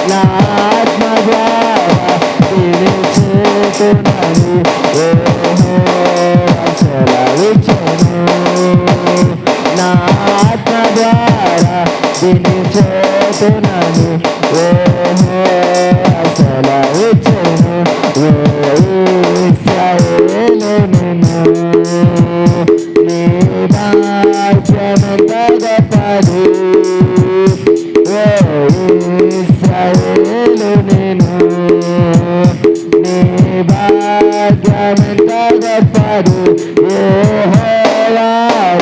నా ఆత్మ ద్వారా పిలిచేతున్నది యెహోవా సెలవిచ్చెను. నా ఆత్మ ద్వారా పిలిచేతున్నది యెహోవా సెలవిచ్చెను. ఓ ఇశ్రాయేలు నిన్ను నీ రాజ్యమెంత గొప్పది. ఓ ఇశ్రాయేలు నిన్ను నీ భాగ్యమెంత గొప్పది. యెహోవా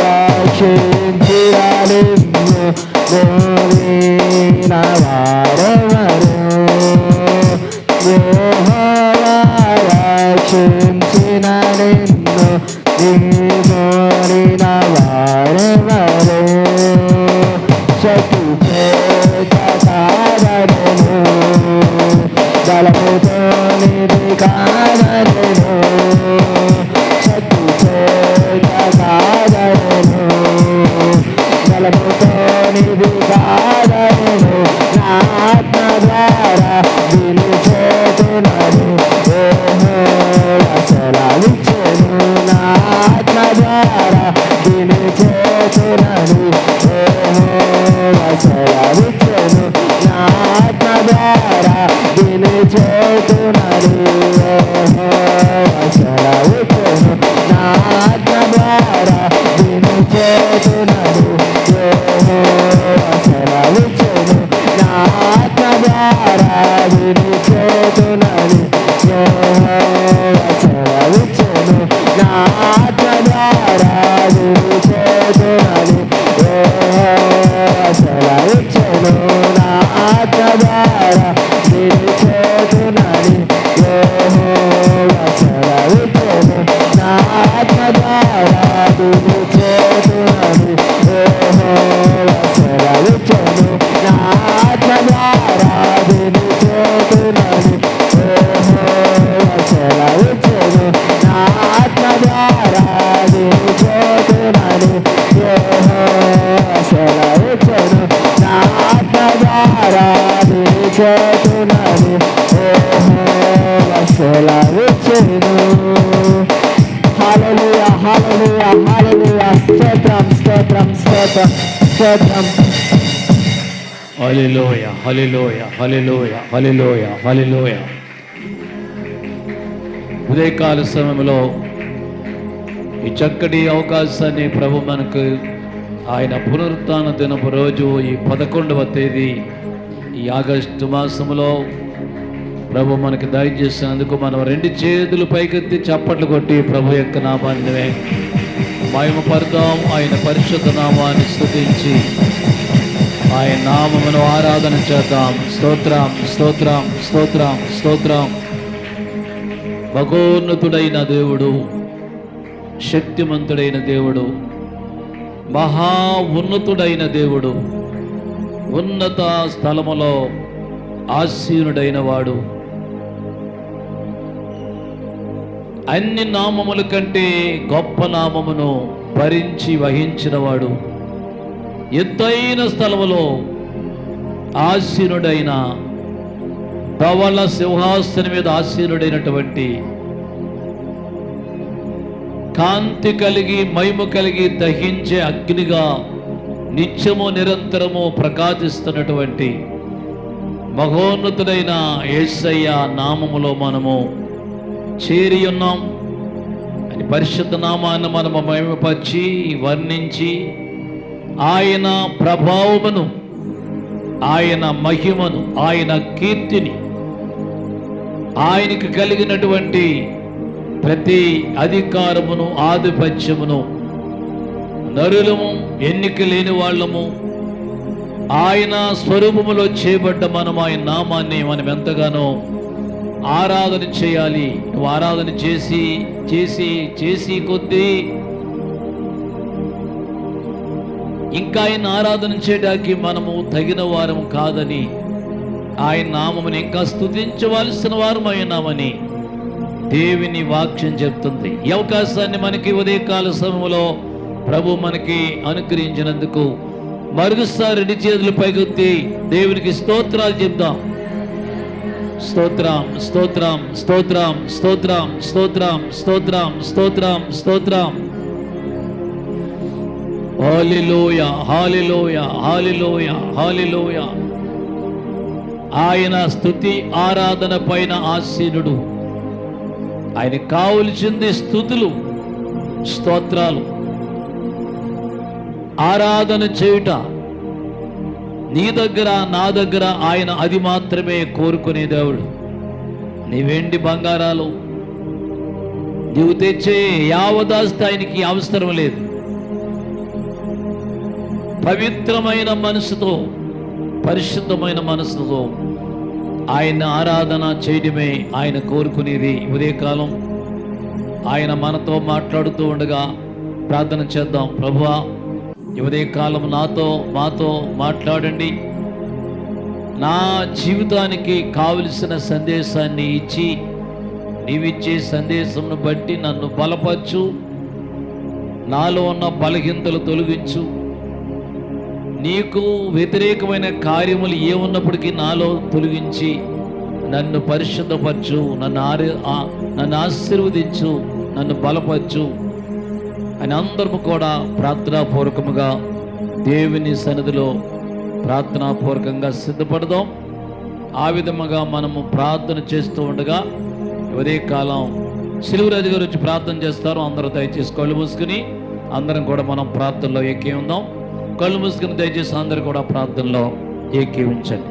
రక్షించిన నిన్ను కోరిన వారెవరు? యెహోవా రక్షించిన నిన్ను కోరిన వారెవరు? శక్తిచేత కాదనెను, బలముతో నిధి కాదనెను. శక్తిచేత కాదనెను, బలముతో నిధి కాదనెను. నా ఆత్మ ద్వారా పిలిచేతున్నది యెహోవా సెలవిచ్చెను. నా ఆత్మ ద్వారా పిలిచేతున్నది యెహోవా సెలవిచ్చెను. నా ఆత్మ ద్వారా పిలిచేతున్నది యెహోవా సెలవిచ్చెను. నా ఆత్మ ద్వారా పిలిచేతున్నది యెహోవా సెలవిచ్చెను. నా ఆత్మ ద్వారా పిలిచేతున్నది యెహోవా సెలవిచ్చెను. నా ఆత్మ ద్వారా పిలిచేతున్నది యెహోవా సెలవిచ్చెను. నా ఆత్మ ద్వారా పిలిచేతున్నది యెహోవా సెలవిచ్చెను. నా ఆత్మ ద్వారా పిలిచేతున్నది యెహోవా సెలవిచ్చెను. నా ఆత్మ ద్వారా పిలిచేతున్నది యెహోవా సెలవిచ్చెను. నా ఆత్మ ద్వారా పిలిచేతున్నది యెహోవా సెలవిచ్చెను. నా ఆత్మ ద్వారా పిలిచేతున్నది యెహోవా సెలవిచ్చెను. హల్లెలూయా హల్లెలూయా హల్లెలూయా. స్తోత్రం స్తోత్రం స్తోత్రం స్తోత్రం. హల్లెలూయా హల్లెలూయా హల్లెలూయా హల్లెలూయా హల్లెలూయా. ఉదయకాల సమయంలో ఈ చక్కటి అవకాశాన్ని ప్రభు మనకు ఆయన పునరుత్థాన దినపు రోజు ఈ 11వ తేదీ ఈ ఆగస్టు మాసంలో ప్రభు మనకి దయచేసినందుకు మనం 2 చేతులు పైకెత్తి చప్పట్లు కొట్టి ప్రభు యొక్క నామాన్ని మహిమపడదాం. ఆయన పరిశుద్ధ నామాన్ని స్తుతించి ఆయన నామమును ఆరాధన చేద్దాం. స్తోత్రం స్తోత్రం స్తోత్రం స్తోత్రం. మహోన్నతుడైన దేవుడు, శక్తిమంతుడైన దేవుడు, మహా ఉన్నతుడైన దేవుడు, ఉన్నత స్థలములో ఆసీనుడైన వాడు, అన్ని నామముల కంటే గొప్ప నామమును భరించి వహించినవాడు, ఎత్తైన స్థలములో ఆసీనుడైన ధవళ సింహాసనం మీద ఆసీనుడైనటువంటి, కాంతి కలిగి మహిమ కలిగి దహించే అగ్నిగా నిత్యము నిరంతరము ప్రకాశిస్తున్నటువంటి మహోన్నతుడైన యేసయ్య నామములో మనము చేరి ఉన్నాం. అని పరిశుద్ధ నామాన్ని మనము మహిమపరిచి వర్ణించి ఆయన ప్రభావమును, ఆయన మహిమను, ఆయన కీర్తిని, ఆయనకు కలిగినటువంటి ప్రతి అధికారమును ఆధిపత్యమును నరులము, ఎన్నిక లేని వాళ్ళము, ఆయన స్వరూపములో చేయబడ్డ మనం ఆయన నామాన్ని మనం ఎంతగానో ఆరాధన చేయాలి. నువ్వు ఆరాధన చేసి చేసి చేసి కొద్దీ ఇంకా ఆయన ఆరాధన చేయడానికి మనము తగిన వారము కాదని, ఆయన నామముని ఇంకా స్తుతించవలసిన వారమైనామని దేవుని వాక్యం చెప్తుంది. ఈ అవకాశాన్ని మనకి ఉదయకాల సమయంలో ప్రభు మనకి అనుగ్రహించినందుకు మరొకసారి రెండు చేతులు పైకెత్తి దేవునికి స్తోత్రాలు చెప్దాం. స్తోత్రం, స్తోత్రం, స్తోత్రం, స్తోత్రం, స్తోత్రం, స్తోత్రం, స్తోత్రం, స్తోత్రం. హల్లెలూయా, హల్లెలూయా, హల్లెలూయా, హల్లెలూయా. ఆయన స్తుతి ఆరాధన పైన ఆసీనుడు. ఆయన కావలసింది స్తుతులు, స్తోత్రాలు, ఆరాధన చేయుట. నీ దగ్గర నా దగ్గర ఆయన అది మాత్రమే కోరుకునే దేవుడు. నీ వెండి బంగారాలు నీవు తెచ్చే యావదాస్తి ఆయనకి అవసరం లేదు. పవిత్రమైన మనసుతో, పరిశుద్ధమైన మనసుతో ఆయన ఆరాధన చేయడమే ఆయన కోరుకునేది. ఉదయకాలం ఆయన మనతో మాట్లాడుతూ ఉండగా ప్రార్థన చేద్దాం. ప్రభువా, ఉదయకాలం మాతో మాట్లాడండి. నా జీవితానికి కావలసిన సందేశాన్ని ఇచ్చి నీవిచ్చే సందేశంను బట్టి నన్ను బలపరచు. నాలో ఉన్న బలహీనతలు తొలగించు. నీకు వ్యతిరేకమైన కార్యములు ఏమున్నప్పటికీ నాలో తొలగించి నన్ను పరిశుద్ధపరచు, నన్ను ఆశీర్వదించు, నన్ను బలపరచు అని అందరము కూడా ప్రార్థనాపూర్వకముగా దేవుని సన్నిధిలో ప్రార్థనాపూర్వకంగా సిద్ధపడదాం. ఆ విధముగా మనము ప్రార్థన చేస్తూ ఉండగా ఉదయకాలం సిలువరాజు గారు వచ్చి ప్రార్థన చేస్తారు. అందరూ దయచేసి కళ్ళు మూసుకుని అందరం కూడా మనం ప్రార్థనలో ఎక్కి ఉందాం. కళ్ళు మూసుకుని దయచేసి అందరూ కూడా ప్రార్థనలో ఏకీవించండి.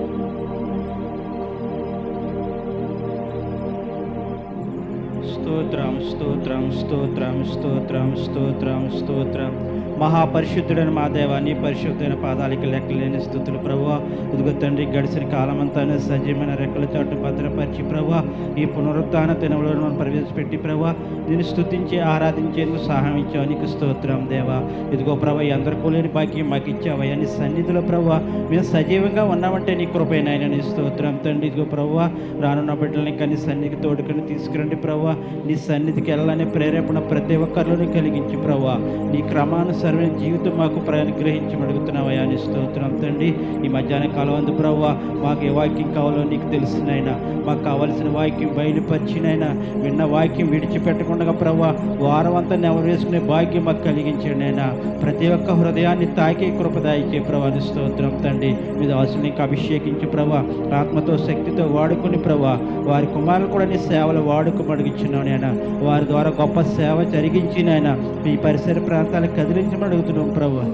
స్తోత్రం, స్తోత్రం, స్తోత్రం, స్తోత్రం, స్తోత్రం, స్తోత్రం. మహాపరిశుద్ధుడైన మా దేవా, నీ పరిశుద్ధమైన పాదాలకి లెక్కలేని స్థుతులు ప్రభువా. ఇదిగో తండ్రి, గడిచిన కాలమంతా సజీవమైన రెక్కల చాటు భద్రపరిచి ప్రభువా, ఈ పునరుత్థాన దినంలో మనం ప్రవేశపెట్టి ప్రభువా, నేను స్తుతించి ఆరాధించేందుకు సహాయం ఇచ్చావు. నీకు స్తోత్రం దేవా. ఇదిగో ప్రభా, అందరికీ లేని బాకీ మాకు ఇచ్చావయ్యా. నీ సన్నిధిలో ప్రభువా మేము సజీవంగా ఉన్నామంటే నీ కృపైనాయన. నీ స్తోత్రం తండ్రి. ఇదిగో ప్రభువా, రానున్న బిడ్డలని కానీ సన్నిధికి తోడుకొని తీసుకురండి ప్రభువా. నీ సన్నిధికి వెళ్ళాలనే ప్రేరేపణ ప్రతి ఒక్కరిలోనే కలిగించి ప్రభువా, నీ క్రమానుసారమైన జీవితం మాకు అనుగ్రహించి అడుగుతున్నావయ్యా. నీ స్తోత్రం తండ్రి. ఈ మధ్యాహ్న కాలం అందు ప్రభువా, మాకు ఏ వాక్యం కావాలో నీకు తెలిసినైనా, మాకు కావలసిన వాక్యం బయలుపరిచినైనా, విన్న వాక్యం విడిచిపెట్టకుండా ప్రభువా వారం అంతా నెవరు వేసుకునే భాగ్యం మాకు కలిగించండి అయినా. ప్రతి ఒక్క హృదయాన్ని తాకే కృపదాయిచే ప్రభా. నీ స్తోత్రం తండ్రి. మీద ఆశలు నీకు అభిషేకించి ప్రభా, ఆత్మతో శక్తితో వాడుకుని ప్రభా, వారి కుమారులు కూడా నీ సేవలు వాడుకోమడుగుచున్నావు నైనా. వారి ద్వారా గొప్ప సేవ జరిగించి నాయన ఈ పరిసర ప్రాంతాలకు కదిలించమని అడుగుతున్నాం ప్రభా.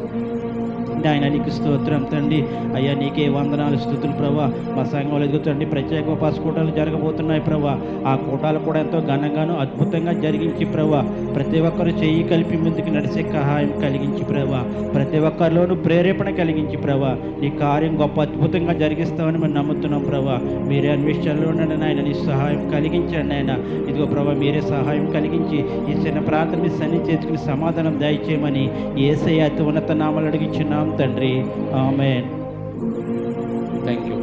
ఆయన నీకు స్తోత్రం తండ్రి. అయ్యా నీకే వందనాలు, స్తుతులు ప్రభా. మా సంఘంలో ఎదుగుతండి ప్రత్యేక ఉపాస కూటాలు జరగబోతున్నాయి ప్రభా. ఆ కూటాలు కూడా ఎంతో ఘనంగాను అద్భుతంగా జరిగించి ప్రభా, ప్రతి ఒక్కరు చెయ్యి కలిపి ముందుకు నడిచే సహాయం కలిగించి ప్రభా, ప్రతి ఒక్కరిలోనూ ప్రేరేపణ కలిగించి ప్రభా, నీ కార్యం గొప్ప అద్భుతంగా జరిగిస్తామని మేము నమ్ముతున్నాం ప్రభా. మీరే అన్వేషణలో ఉండండి నాయన. నీ సహాయం కలిగించండి ఆయన. ఇదిగో ప్రభా, మీరే సహాయం కలిగించి ఈ చిన్న ప్రాంతం మీ సన్ని చేసుకుని సమాధానం దయచేయమని యేసయ్య అతి ఉన్నత నామములో అడిగించున్నాం తండ్రి. ఆమేన్. Thank you.